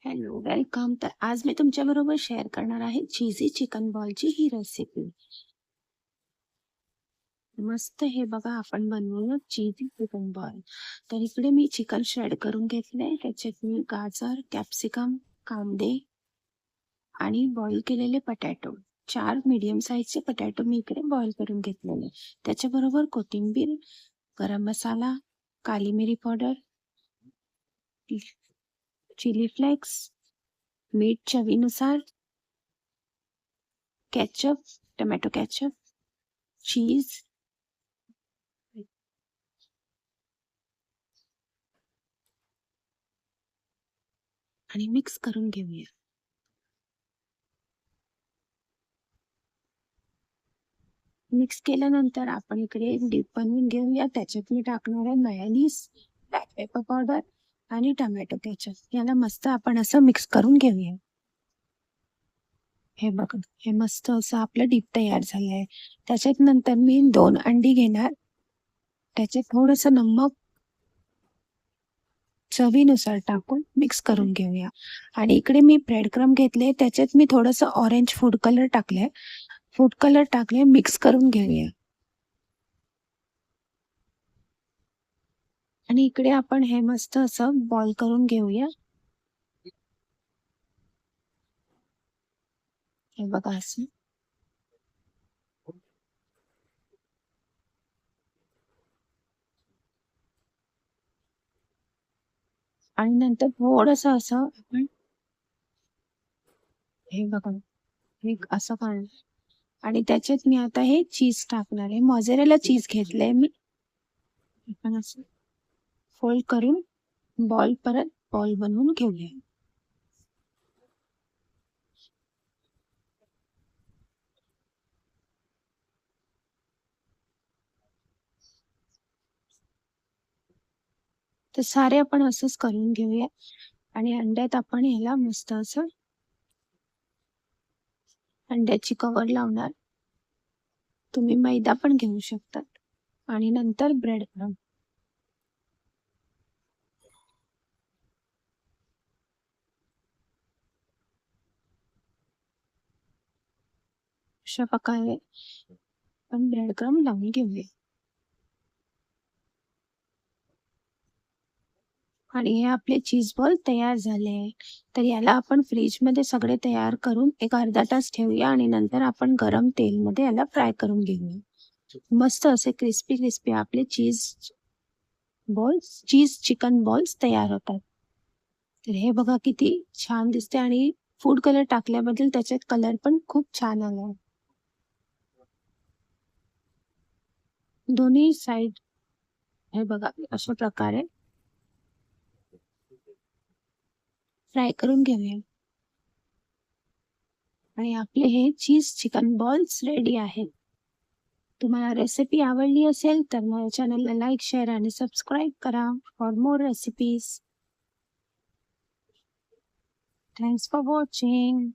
Hello, welcome. तर आज मी तुमच्याबरोबर शेअर करणार आहे चीझी चिकन बॉलची ही रेसिपी. मस्त हे बघा आपण बनवूया चीझी चिकन बॉल. तर इकडे मी चिकन श्रेड करून घेतलंय. त्याच्यात मी गाजर, कॅप्सिकम, कांदे आणि बॉईल केलेले बटाटो 4 मीडियम साईजचे बटाटो मी इकडे बॉईल करून घेतलेले. त्याच्याबरोबर कोथिंबीर, गरम मसाला, काली मिरी पावडर, चिली फ्लेक्स, मीठ चवीनुसार, केचप, टोमॅटो केचप, चीज आणि मिक्स करून घेऊया. मिक्स केल्यानंतर आपण इकडे डीप बनवून घेऊया. त्याच्यात मी टाकणार आहे मेयोनीज, ब्लॅक पेपर पावडर आणि टोमॅटो केचप. याला मस्त आपण असं मिक्स करून घेऊया. हे बघा, हे मस्त असं आपलं डीप तयार झालं आहे. त्याच्यात नंतर मी 2 अंडी घेणार. त्याच्यात थोडंसं नमक चवीनुसार टाकून मिक्स करून घेऊया. आणि इकडे मी ब्रेड क्रम्ब घेतले. त्याच्यात मी थोडंसं ऑरेंज फूड कलर टाकले. फूड कलर टाकले, मिक्स करून घेऊया. आणि इकडे आपण हे मस्त असं बॉईल करून घेऊया. हे बघा असं. आणि नंतर थोडंसं असं आपण हे बघा, हे असं करणार आणि त्याच्यात मी आता हे चीज टाकणार आहे. मोझरेला चीज घेतलंय मी. आपण असं फोल्ड करून परत बॉल बनवून घेऊया. तर सारे आपण असंच करून घेऊया. आणि अंड्यात आपण ह्याला मस्त असं अंड्याची कवर लावणार. तुम्ही मैदा पण घेऊ शकतात. आणि नंतर ब्रेड क्रम्ब. अशा प्रकारे आपण ब्रेड क्रम्ब लावून घेऊया. आणि हे आपले चीज बॉल तयार झाले आहे. तर याला आपण फ्रीजमध्ये सगळे तयार करून एक अर्धा तास ठेवूया आणि नंतर आपण गरम तेलमध्ये याला फ्राय करून घेऊया. मस्त असे क्रिस्पी क्रिस्पी आपले चीज चिकन बॉल्स तयार होतात. तर हे बघा किती छान दिसते आणि फूड कलर टाकल्याबद्दल त्याच्यात कलर पण खूप छान आला. दोन्ही साईड हे बघा अशा प्रकारे फ्राय करून घेऊया. आणि आपले हे चीज चिकन बॉल्स रेडी आहेत. तुम्हाला रेसिपी आवडली असेल तर माझ्या चॅनलला लाईक, शेअर आणि सबस्क्राईब करा for more recipes. Thanks for watching.